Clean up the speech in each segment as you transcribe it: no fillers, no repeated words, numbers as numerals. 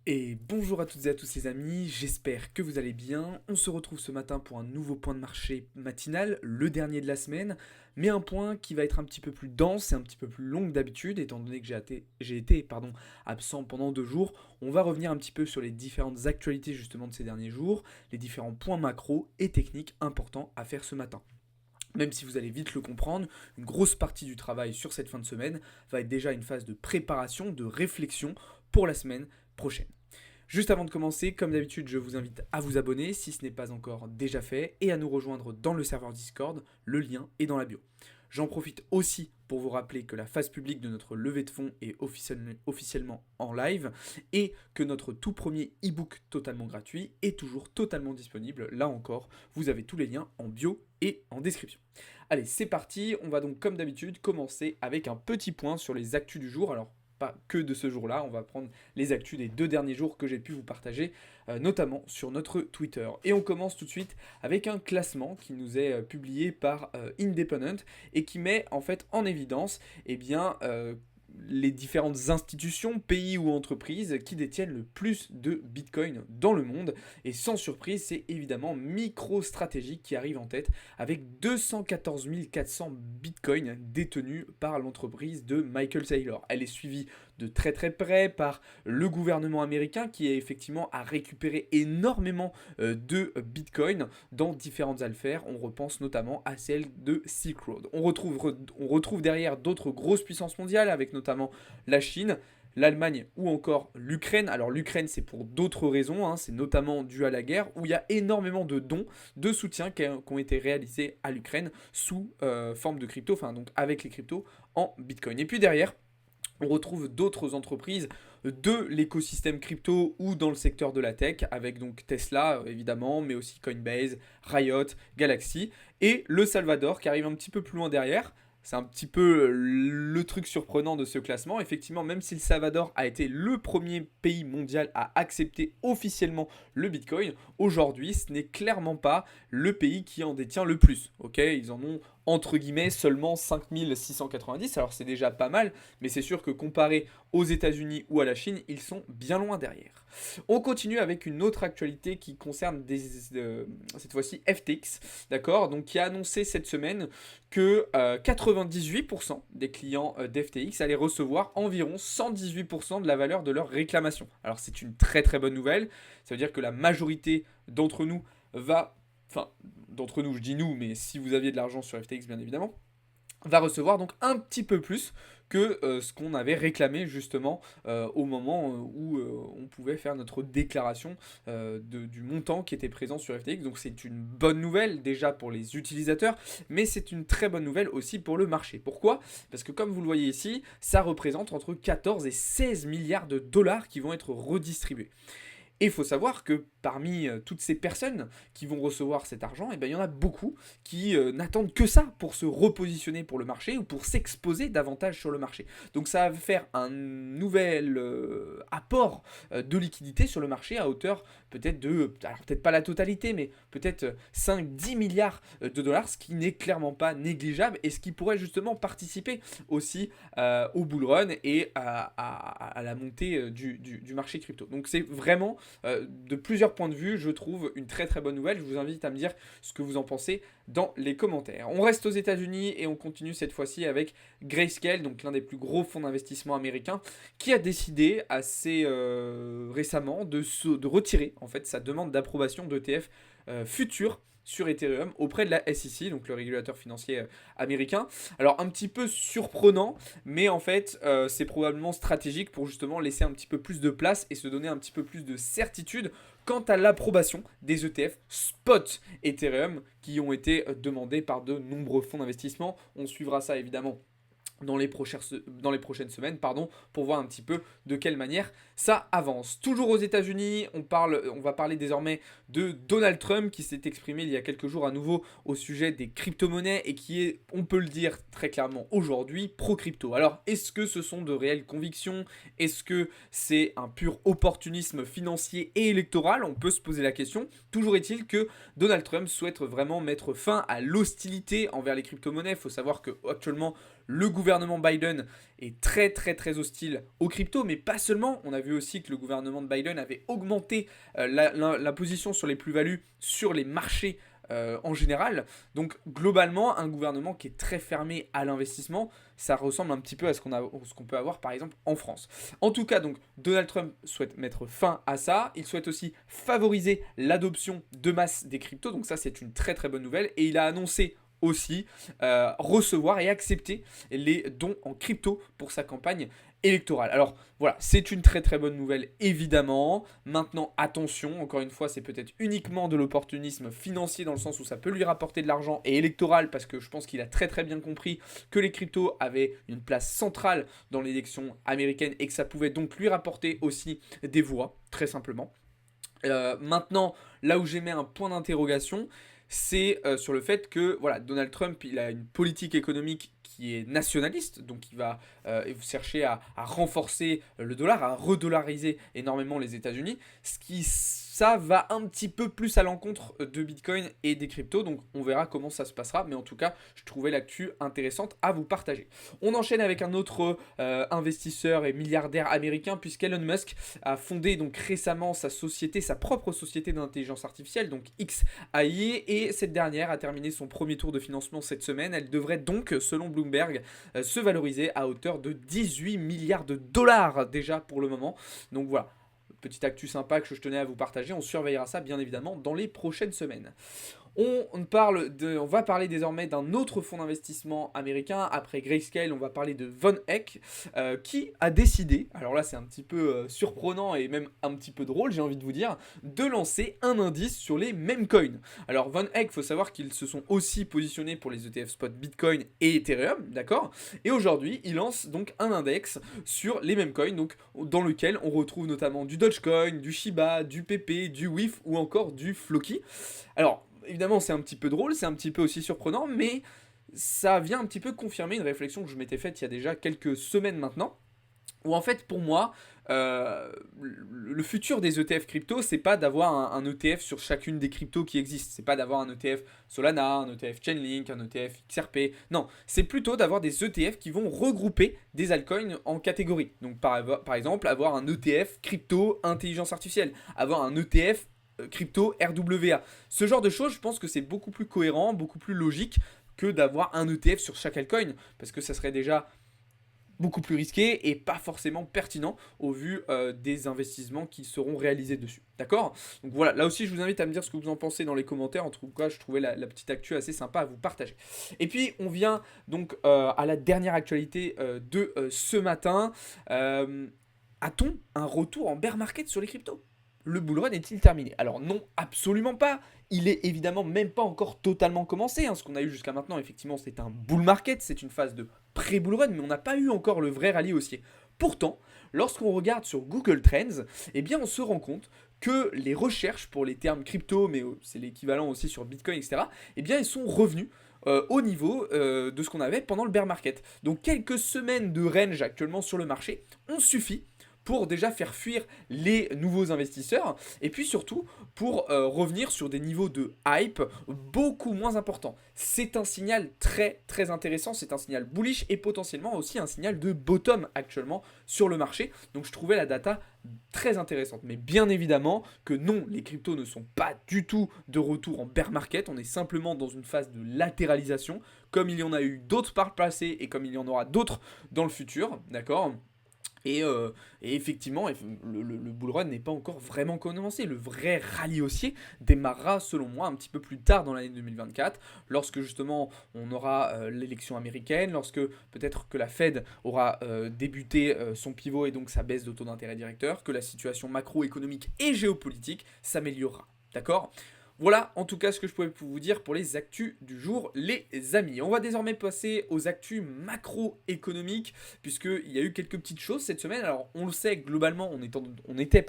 Et bonjour à toutes et à tous les amis, j'espère que vous allez bien. On se retrouve ce matin pour un nouveau point de marché matinal, le dernier de la semaine, mais un point qui va être un petit peu plus dense et un petit peu plus long que d'habitude, étant donné que j'ai été absent pendant 2 jours. On va revenir un petit peu sur les différentes actualités justement de ces derniers jours, les différents points macro et techniques importants à faire ce matin. Même si vous allez vite le comprendre, une grosse partie du travail sur cette fin de semaine va être déjà une phase de préparation, de réflexion pour la semaine prochaine. Juste avant de commencer, comme d'habitude, je vous invite à vous abonner si ce n'est pas encore déjà fait et à nous rejoindre dans le serveur Discord, le lien est dans la bio. J'en profite aussi pour vous rappeler que la phase publique de notre levée de fonds est officiellement en live et que notre tout premier e-book totalement gratuit est toujours totalement disponible. Là encore, vous avez tous les liens en bio et en description. Allez, c'est parti, on va donc comme d'habitude commencer avec un petit point sur les actus du jour. Alors, pas que de ce jour-là, on va prendre les actus des 2 derniers jours que j'ai pu vous partager, notamment sur notre Twitter. Et on commence tout de suite avec un classement qui nous est publié par Independent et qui met en fait en évidence eh bien, les différentes institutions, pays ou entreprises qui détiennent le plus de Bitcoin dans le monde. Et sans surprise, c'est évidemment MicroStrategy qui arrive en tête avec 214 400 Bitcoin détenus par l'entreprise de Michael Saylor. Elle est suivie de très très près par le gouvernement américain qui effectivement a récupéré énormément de Bitcoin dans différentes affaires. On repense notamment à celle de Silk Road. On retrouve derrière d'autres grosses puissances mondiales avec notamment la Chine, l'Allemagne ou encore l'Ukraine. Alors l'Ukraine c'est pour d'autres raisons, hein, c'est notamment dû à la guerre où il y a énormément de dons, de soutien qui ont été réalisés à l'Ukraine sous forme de crypto, enfin donc avec les cryptos en Bitcoin. Et puis derrière, on retrouve d'autres entreprises de l'écosystème crypto ou dans le secteur de la tech, avec donc Tesla évidemment, mais aussi Coinbase, Riot, Galaxy, et le Salvador qui arrive un petit peu plus loin derrière. C'est un petit peu le truc surprenant de ce classement. Effectivement, même si le Salvador a été le premier pays mondial à accepter officiellement le Bitcoin, aujourd'hui, ce n'est clairement pas le pays qui en détient le plus. Ok, ils en ont entre guillemets seulement 5690. Alors c'est déjà pas mal, mais c'est sûr que comparé aux États-Unis ou à la Chine, ils sont bien loin derrière. On continue avec une autre actualité qui concerne cette fois-ci FTX, d'accord, donc qui a annoncé cette semaine que 98% des clients d'FTX allaient recevoir environ 118% de la valeur de leur réclamation. Alors c'est une très très bonne nouvelle, ça veut dire que la majorité d'entre nous va, enfin d'entre nous, je dis nous, mais si vous aviez de l'argent sur FTX bien évidemment, va recevoir donc un petit peu plus que ce qu'on avait réclamé justement au moment où on pouvait faire notre déclaration du montant qui était présent sur FTX. Donc c'est une bonne nouvelle déjà pour les utilisateurs, mais c'est une très bonne nouvelle aussi pour le marché. Pourquoi? Parce que comme vous le voyez ici, ça représente entre 14 et 16 milliards de dollars qui vont être redistribués. Et il faut savoir que parmi toutes ces personnes qui vont recevoir cet argent, eh ben, il y en a beaucoup qui n'attendent que ça pour se repositionner pour le marché ou pour s'exposer davantage sur le marché. Donc ça va faire un nouvel apport de liquidité sur le marché à hauteur peut-être de, alors peut-être pas la totalité, mais peut-être 5-10 milliards de dollars, ce qui n'est clairement pas négligeable et ce qui pourrait justement participer aussi au bull run et à la montée du marché crypto. Donc c'est vraiment de plusieurs points de vue, je trouve une très très bonne nouvelle. Je vous invite à me dire ce que vous en pensez dans les commentaires. On reste aux États-Unis et on continue cette fois-ci avec Grayscale, donc l'un des plus gros fonds d'investissement américains, qui a décidé assez récemment de retirer en fait sa demande d'approbation d'ETF futurs sur Ethereum auprès de la SEC, donc le régulateur financier américain. Alors un petit peu surprenant, mais en fait c'est probablement stratégique pour justement laisser un petit peu plus de place et se donner un petit peu plus de certitude quant à l'approbation des ETF spot Ethereum qui ont été demandés par de nombreux fonds d'investissement. On suivra ça évidemment dans les prochaines semaines, pour voir un petit peu de quelle manière ça avance. Toujours aux États-Unis, on va parler désormais de Donald Trump qui s'est exprimé il y a quelques jours à nouveau au sujet des crypto-monnaies et qui est, on peut le dire très clairement aujourd'hui, pro-crypto. Alors, est-ce que ce sont de réelles convictions? Est-ce que c'est un pur opportunisme financier et électoral? On peut se poser la question. Toujours est-il que Donald Trump souhaite vraiment mettre fin à l'hostilité envers les crypto-monnaies. Il faut savoir qu'actuellement, le gouvernement Biden est très très très hostile aux cryptos, mais pas seulement. On a vu aussi que le gouvernement de Biden avait augmenté l'imposition sur les plus-values sur les marchés en général. Donc globalement, un gouvernement qui est très fermé à l'investissement, ça ressemble un petit peu à ce qu'on peut avoir par exemple en France. En tout cas, donc Donald Trump souhaite mettre fin à ça. Il souhaite aussi favoriser l'adoption de masse des cryptos. Donc ça, c'est une très très bonne nouvelle. Et il a annoncé aussi recevoir et accepter les dons en crypto pour sa campagne électorale. Alors voilà, c'est une très très bonne nouvelle évidemment. Maintenant attention, encore une fois, c'est peut-être uniquement de l'opportunisme financier dans le sens où ça peut lui rapporter de l'argent et électoral parce que je pense qu'il a très très bien compris que les cryptos avaient une place centrale dans l'élection américaine et que ça pouvait donc lui rapporter aussi des voix, très simplement. Maintenant, là où j'émets un point d'interrogation, c'est sur le fait que voilà, Donald Trump il a une politique économique qui est nationaliste, donc il va chercher à renforcer le dollar, à redollariser énormément les États-Unis, ce qui ça va un petit peu plus à l'encontre de Bitcoin et des cryptos, donc on verra comment ça se passera, mais en tout cas, je trouvais l'actu intéressante à vous partager. On enchaîne avec un autre investisseur et milliardaire américain, puisqu'Elon Musk a fondé donc récemment sa société, sa propre société d'intelligence artificielle, donc XAI, et cette dernière a terminé son premier tour de financement cette semaine. Elle devrait donc, selon Bloomberg, se valoriser à hauteur de 18 milliards de dollars déjà pour le moment. Donc voilà. Petite actu sympa que je tenais à vous partager, on surveillera ça bien évidemment dans les prochaines semaines. On va parler désormais d'un autre fonds d'investissement américain. Après Grayscale, on va parler de Von Eck, qui a décidé, alors là c'est un petit peu surprenant et même un petit peu drôle, j'ai envie de vous dire, de lancer un indice sur les mêmes coins. Alors Von Eck, il faut savoir qu'ils se sont aussi positionnés pour les ETF spot Bitcoin et Ethereum, d'accord. Et aujourd'hui, ils lancent donc un index sur les mêmes coins, donc dans lequel on retrouve notamment du Dogecoin, du Shiba, du PP, du WIF ou encore du Floki. Alors, évidemment, c'est un petit peu drôle, c'est un petit peu aussi surprenant, mais ça vient un petit peu confirmer une réflexion que je m'étais faite il y a déjà quelques semaines maintenant, où en fait, pour moi, le futur des ETF crypto, c'est pas d'avoir un ETF sur chacune des cryptos qui existent. C'est pas d'avoir un ETF Solana, un ETF Chainlink, un ETF XRP. Non, c'est plutôt d'avoir des ETF qui vont regrouper des altcoins en catégories. Donc par exemple, avoir un ETF crypto intelligence artificielle, avoir un ETF crypto RWA. Ce genre de choses, je pense que c'est beaucoup plus cohérent, beaucoup plus logique que d'avoir un ETF sur chaque altcoin, parce que ça serait déjà beaucoup plus risqué et pas forcément pertinent au vu des investissements qui seront réalisés dessus. D'accord. Donc voilà, là aussi je vous invite à me dire ce que vous en pensez dans les commentaires. En tout cas, je trouvais la petite actu assez sympa à vous partager. Et puis on vient donc à la dernière actualité de ce matin. A-t-on un retour en bear market sur les cryptos? Le bull run est-il terminé? Alors non, absolument pas. Il est évidemment même pas encore totalement commencé. Ce qu'on a eu jusqu'à maintenant, effectivement, c'est un bull market, c'est une phase de pré-bull run, mais on n'a pas eu encore le vrai rallye haussier. Pourtant, lorsqu'on regarde sur Google Trends, eh bien on se rend compte que les recherches pour les termes crypto, mais c'est l'équivalent aussi sur Bitcoin, etc., eh bien elles sont revenues au niveau de ce qu'on avait pendant le bear market. Donc quelques semaines de range actuellement sur le marché ont suffi pour déjà faire fuir les nouveaux investisseurs et puis surtout pour revenir sur des niveaux de hype beaucoup moins importants. C'est un signal très très intéressant, c'est un signal bullish et potentiellement aussi un signal de bottom actuellement sur le marché. Donc je trouvais la data très intéressante. Mais bien évidemment que non, les cryptos ne sont pas du tout de retour en bear market, on est simplement dans une phase de latéralisation comme il y en a eu d'autres par le passé et comme il y en aura d'autres dans le futur, d'accord. Et effectivement, le bull run n'est pas encore vraiment commencé. Le vrai rallye haussier démarrera, selon moi, un petit peu plus tard dans l'année 2024, lorsque justement on aura l'élection américaine, lorsque peut-être que la Fed aura débuté son pivot et donc sa baisse de taux d'intérêt directeur, que la situation macroéconomique et géopolitique s'améliorera. D'accord ? Voilà en tout cas ce que je pouvais vous dire pour les actus du jour, les amis. On va désormais passer aux actus macroéconomiques, puisqu'il y a eu quelques petites choses cette semaine. Alors on le sait, globalement, on était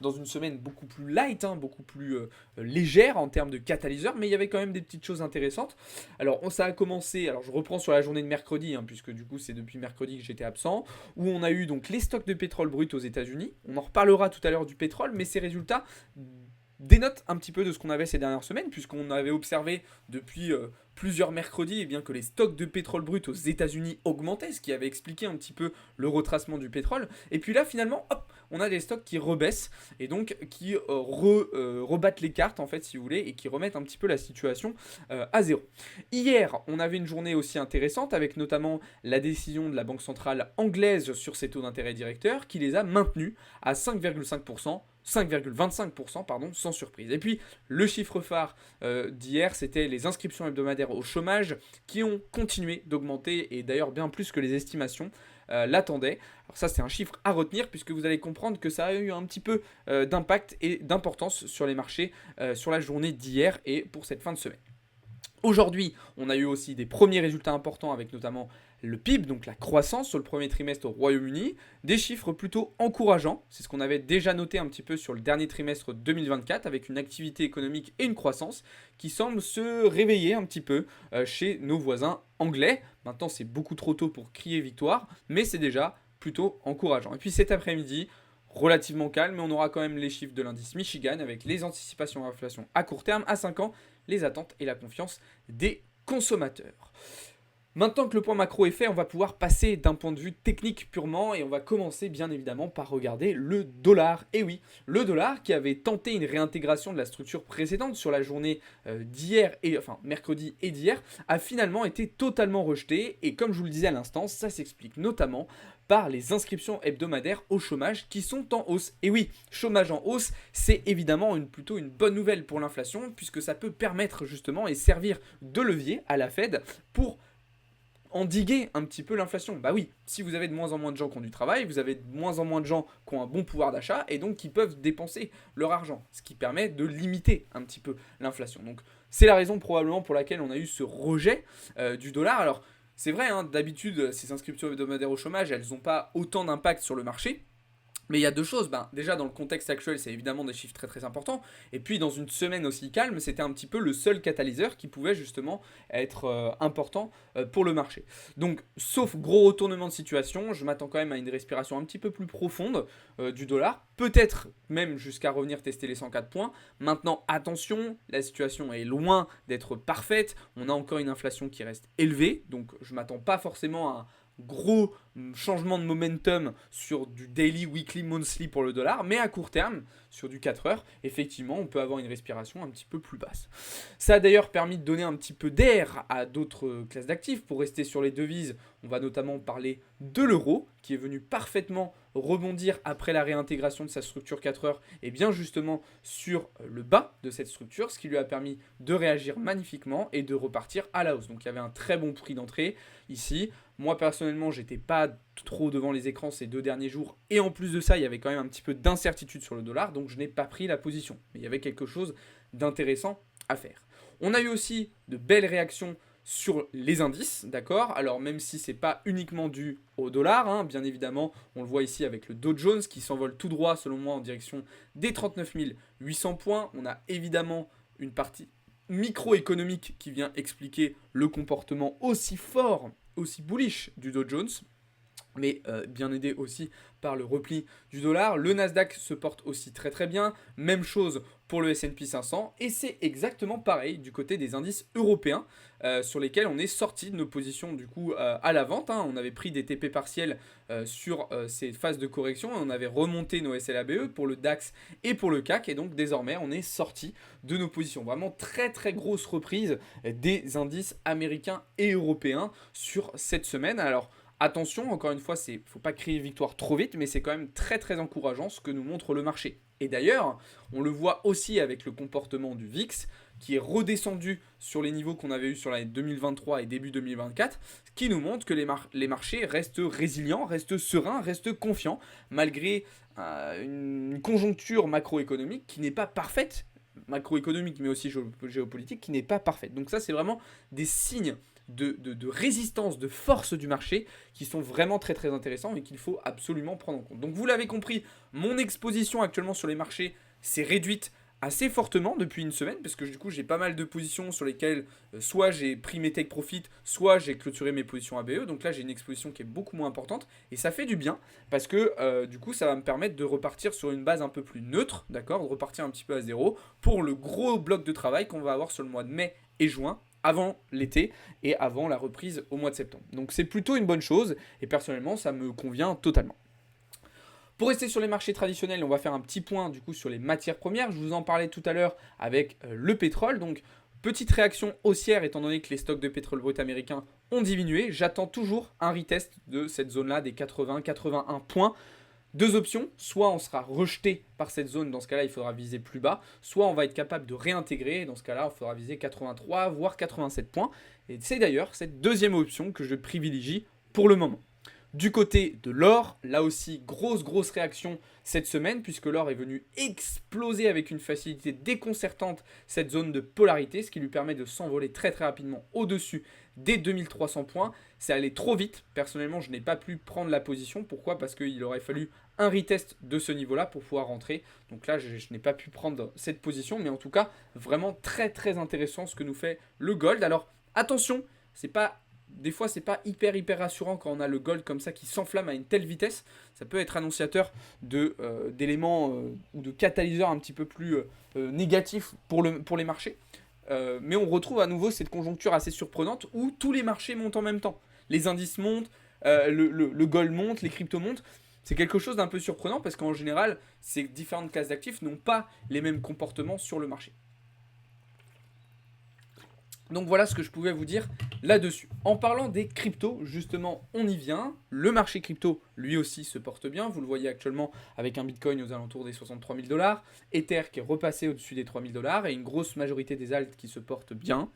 dans une semaine beaucoup plus light, beaucoup plus légère en termes de catalyseurs, mais il y avait quand même des petites choses intéressantes. Alors ça a commencé, alors je reprends sur la journée de mercredi, puisque du coup c'est depuis mercredi que j'étais absent, où on a eu donc les stocks de pétrole brut aux États-Unis. On en reparlera tout à l'heure du pétrole, mais ces résultats dénote un petit peu de ce qu'on avait ces dernières semaines, puisqu'on avait observé depuis plusieurs mercredis eh bien, que les stocks de pétrole brut aux États-Unis augmentaient, ce qui avait expliqué un petit peu le retracement du pétrole. Et puis là, finalement, hop, on a des stocks qui rebaissent et donc qui rebattent les cartes, en fait, si vous voulez, et qui remettent un petit peu la situation à zéro. Hier, on avait une journée aussi intéressante avec notamment la décision de la Banque centrale anglaise sur ses taux d'intérêt directeurs qui les a maintenus à 5,5%. 5,25% pardon, sans surprise. Et puis le chiffre phare d'hier, c'était les inscriptions hebdomadaires au chômage qui ont continué d'augmenter et d'ailleurs bien plus que les estimations l'attendaient. Alors ça c'est un chiffre à retenir puisque vous allez comprendre que ça a eu un petit peu d'impact et d'importance sur les marchés sur la journée d'hier et pour cette fin de semaine. Aujourd'hui, on a eu aussi des premiers résultats importants avec notamment le PIB, donc la croissance sur le premier trimestre au Royaume-Uni, des chiffres plutôt encourageants, c'est ce qu'on avait déjà noté un petit peu sur le dernier trimestre 2024 avec une activité économique et une croissance qui semblent se réveiller un petit peu chez nos voisins anglais. Maintenant c'est beaucoup trop tôt pour crier victoire, mais c'est déjà plutôt encourageant. Et puis cet après-midi, relativement calme, mais on aura quand même les chiffres de l'indice Michigan avec les anticipations d'inflation à court terme, à 5 ans, les attentes et la confiance des consommateurs. Maintenant que le point macro est fait, on va pouvoir passer d'un point de vue technique purement et on va commencer bien évidemment par regarder le dollar. Et oui, le dollar qui avait tenté une réintégration de la structure précédente sur la journée d'hier, mercredi et d'hier, a finalement été totalement rejeté. Et comme je vous le disais à l'instant, ça s'explique notamment par les inscriptions hebdomadaires au chômage qui sont en hausse. Et oui, chômage en hausse, c'est évidemment plutôt une bonne nouvelle pour l'inflation puisque ça peut permettre justement et servir de levier à la Fed pour endiguer un petit peu l'inflation. Bah oui, si vous avez de moins en moins de gens qui ont du travail, vous avez de moins en moins de gens qui ont un bon pouvoir d'achat et donc qui peuvent dépenser leur argent, ce qui permet de limiter un petit peu l'inflation. Donc c'est la raison probablement pour laquelle on a eu ce rejet du dollar. Alors c'est vrai, hein, d'habitude ces inscriptions hebdomadaires au chômage, elles n'ont pas autant d'impact sur le marché. Mais il y a deux choses, déjà dans le contexte actuel c'est évidemment des chiffres très très importants, et puis dans une semaine aussi calme c'était un petit peu le seul catalyseur qui pouvait justement être important pour le marché. Donc sauf gros retournement de situation, je m'attends quand même à une respiration un petit peu plus profonde du dollar, peut-être même jusqu'à revenir tester les 104 points. Maintenant attention, la situation est loin d'être parfaite, on a encore une inflation qui reste élevée, donc je m'attends pas forcément à gros changement de momentum sur du daily, weekly, monthly pour le dollar, mais à court terme, sur du 4 heures, effectivement, on peut avoir une respiration un petit peu plus basse. Ça a d'ailleurs permis de donner un petit peu d'air à d'autres classes d'actifs. Pour rester sur les devises, on va notamment parler de l'euro, qui est venu parfaitement rebondir après la réintégration de sa structure 4 heures, et bien justement sur le bas de cette structure, ce qui lui a permis de réagir magnifiquement et de repartir à la hausse. Donc il y avait un très bon prix d'entrée ici. Moi personnellement, j'étais pas trop devant les écrans ces 2 derniers jours et en plus de ça, il y avait quand même un petit peu d'incertitude sur le dollar, donc je n'ai pas pris la position. Mais il y avait quelque chose d'intéressant à faire. On a eu aussi de belles réactions sur les indices, d'accord. Alors même si c'est pas uniquement dû au dollar, hein, bien évidemment, on le voit ici avec le Dow Jones qui s'envole tout droit selon moi en direction des 39 800 points. On a évidemment une partie microéconomique qui vient expliquer le comportement aussi fort, aussi bullish du Dow Jones, mais bien aidé aussi par le repli du dollar. Le Nasdaq se porte aussi très très bien, même chose pour le S&P 500, et c'est exactement pareil du côté des indices européens sur lesquels on est sorti de nos positions du coup à la vente, hein. On avait pris des TP partiels sur ces phases de correction, et on avait remonté nos SLABE pour le DAX et pour le CAC, et donc désormais on est sorti de nos positions. Vraiment très très grosse reprise des indices américains et européens sur cette semaine. Alors attention, encore une fois, il ne faut pas crier victoire trop vite, mais c'est quand même très très encourageant ce que nous montre le marché. Et d'ailleurs, on le voit aussi avec le comportement du VIX, qui est redescendu sur les niveaux qu'on avait eu sur l'année 2023 et début 2024, ce qui nous montre que les marchés restent résilients, restent sereins, restent confiants, malgré une conjoncture macroéconomique qui n'est pas parfaite, macroéconomique mais aussi géopolitique, qui n'est pas parfaite. Donc ça, c'est vraiment des signes de résistance, de force du marché qui sont vraiment très très intéressants et qu'il faut absolument prendre en compte. Donc vous l'avez compris, mon exposition actuellement sur les marchés s'est réduite assez fortement depuis une semaine, parce que du coup j'ai pas mal de positions sur lesquelles soit j'ai pris mes take profit, soit j'ai clôturé mes positions ABE, donc là j'ai une exposition qui est beaucoup moins importante, et ça fait du bien, parce que du coup ça va me permettre de repartir sur une base un peu plus neutre, d'accord, de repartir un petit peu à zéro, pour le gros bloc de travail qu'on va avoir sur le mois de mai et juin, avant l'été et avant la reprise au mois de septembre. Donc c'est plutôt une bonne chose, et personnellement ça me convient totalement. Pour rester sur les marchés traditionnels, on va faire un petit point du coup sur les matières premières. Je vous en parlais tout à l'heure avec le pétrole. Donc, petite réaction haussière étant donné que les stocks de pétrole brut américains ont diminué. J'attends toujours un retest de cette zone-là des 80-81 points. Deux options, soit on sera rejeté par cette zone, dans ce cas-là il faudra viser plus bas, soit on va être capable de réintégrer, dans ce cas-là il faudra viser 83 voire 87 points. Et c'est d'ailleurs cette deuxième option que je privilégie pour le moment. Du côté de l'or, là aussi, grosse réaction cette semaine, puisque l'or est venu exploser avec une facilité déconcertante cette zone de polarité, ce qui lui permet de s'envoler très rapidement au-dessus des 2300 points. C'est allé trop vite. Personnellement, je n'ai pas pu prendre la position. Pourquoi ? Parce qu'il aurait fallu un retest de ce niveau-là pour pouvoir rentrer. Donc là, je n'ai pas pu prendre cette position, mais en tout cas, vraiment très intéressant ce que nous fait le gold. Alors, attention, des fois, c'est pas hyper rassurant quand on a le gold comme ça qui s'enflamme à une telle vitesse. Ça peut être annonciateur d'éléments ou de catalyseurs un petit peu plus négatifs pour les marchés. Mais on retrouve à nouveau cette conjoncture assez surprenante où tous les marchés montent en même temps. Les indices montent, le gold monte, les cryptos montent. C'est quelque chose d'un peu surprenant parce qu'en général, ces différentes classes d'actifs n'ont pas les mêmes comportements sur le marché. Donc voilà ce que je pouvais vous dire là-dessus. En parlant des cryptos, justement, on y vient. Le marché crypto, lui aussi, se porte bien. Vous le voyez actuellement avec un Bitcoin aux alentours des 63 000 $, Ether qui est repassé au-dessus des 3 000 $ et une grosse majorité des alts qui se portent bien.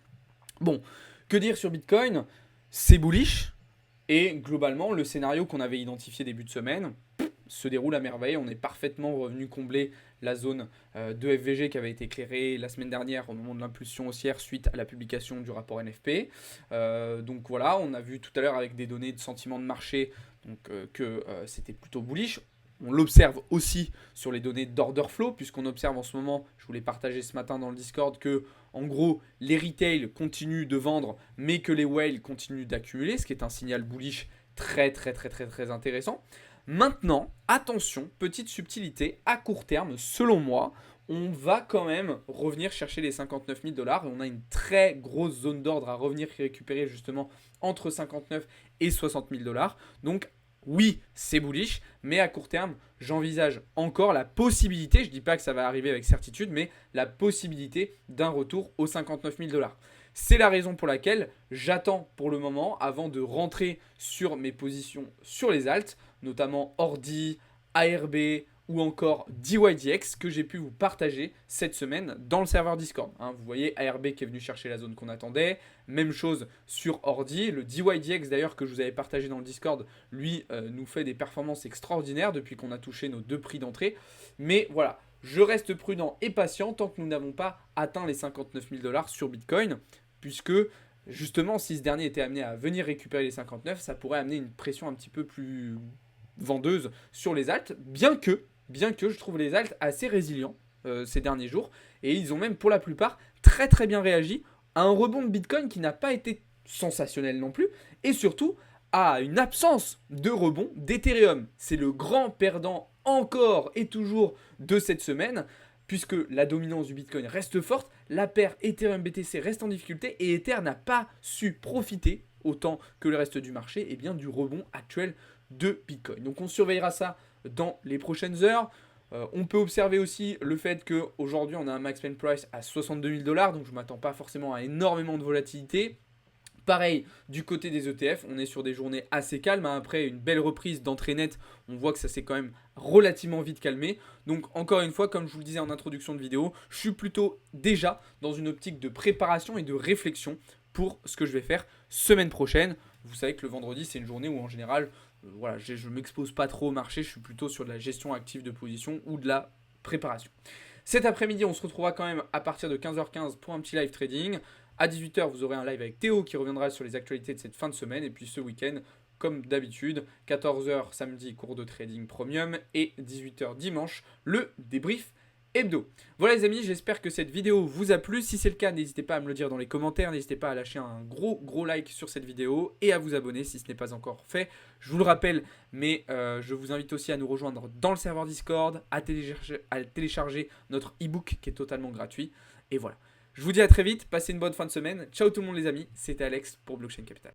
Bon, que dire sur Bitcoin ? C'est bullish. Et globalement, le scénario qu'on avait identifié début de semaine se déroule à merveille. On est parfaitement revenu combler la zone de FVG qui avait été éclairée la semaine dernière au moment de l'impulsion haussière suite à la publication du rapport NFP. Donc voilà, on a vu tout à l'heure avec des données de sentiment de marché que c'était plutôt bullish. On l'observe aussi sur les données d'order flow, puisqu'on observe en ce moment, je vous l'ai partagé ce matin dans le Discord, que en gros, les retail continuent de vendre, mais que les whales continuent d'accumuler, ce qui est un signal bullish très intéressant. Maintenant, attention, petite subtilité, à court terme, selon moi, on va quand même revenir chercher les 59 000 $ et on a une très grosse zone d'ordre à revenir récupérer justement entre 59 et 60 000 $. Donc oui, c'est bullish, mais à court terme, j'envisage encore la possibilité, je ne dis pas que ça va arriver avec certitude, mais la possibilité d'un retour aux 59 000 $. C'est la raison pour laquelle j'attends pour le moment, avant de rentrer sur mes positions sur les alts, notamment Ordi, ARB ou encore DYDX que j'ai pu vous partager cette semaine dans le serveur Discord. Vous voyez ARB qui est venu chercher la zone qu'on attendait. Même chose sur Ordi. Le DYDX d'ailleurs que je vous avais partagé dans le Discord, lui nous fait des performances extraordinaires depuis qu'on a touché nos 2 prix d'entrée. Mais voilà, je reste prudent et patient tant que nous n'avons pas atteint les 59 000 $ sur Bitcoin. Puisque justement, si ce dernier était amené à venir récupérer les 59, ça pourrait amener une pression un petit peu plus vendeuse sur les alts, bien que je trouve les alts assez résilients ces derniers jours, et ils ont même pour la plupart très bien réagi à un rebond de Bitcoin qui n'a pas été sensationnel non plus, et surtout à une absence de rebond d'Ethereum. C'est le grand perdant encore et toujours de cette semaine, puisque la dominance du Bitcoin reste forte, la paire Ethereum-BTC reste en difficulté et Ether n'a pas su profiter, autant que le reste du marché, et bien du rebond actuel de Bitcoin. Donc on surveillera ça dans les prochaines heures. On peut observer aussi le fait qu'aujourd'hui on a un max spend price à 62 000 $, donc je ne m'attends pas forcément à énormément de volatilité. Pareil, du côté des ETF, on est sur des journées assez calmes. Après une belle reprise d'entrée nette, on voit que ça s'est quand même relativement vite calmé. Donc encore une fois, comme je vous le disais en introduction de vidéo, je suis plutôt déjà dans une optique de préparation et de réflexion pour ce que je vais faire semaine prochaine. Vous savez que le vendredi, c'est une journée où en général, je ne m'expose pas trop au marché, je suis plutôt sur de la gestion active de position ou de la préparation. Cet après-midi, on se retrouvera quand même à partir de 15h15 pour un petit live trading. À 18h, vous aurez un live avec Théo qui reviendra sur les actualités de cette fin de semaine. Et puis ce week-end, comme d'habitude, 14h samedi, cours de trading premium. Et 18h dimanche, le débrief hebdo. Voilà les amis, j'espère que cette vidéo vous a plu. Si c'est le cas, n'hésitez pas à me le dire dans les commentaires. N'hésitez pas à lâcher un gros like sur cette vidéo et à vous abonner si ce n'est pas encore fait. Je vous le rappelle, mais je vous invite aussi à nous rejoindre dans le serveur Discord, à télécharger notre e-book qui est totalement gratuit. Et voilà. Je vous dis à très vite, passez une bonne fin de semaine. Ciao tout le monde les amis, c'était Alex pour Blockchain Capital.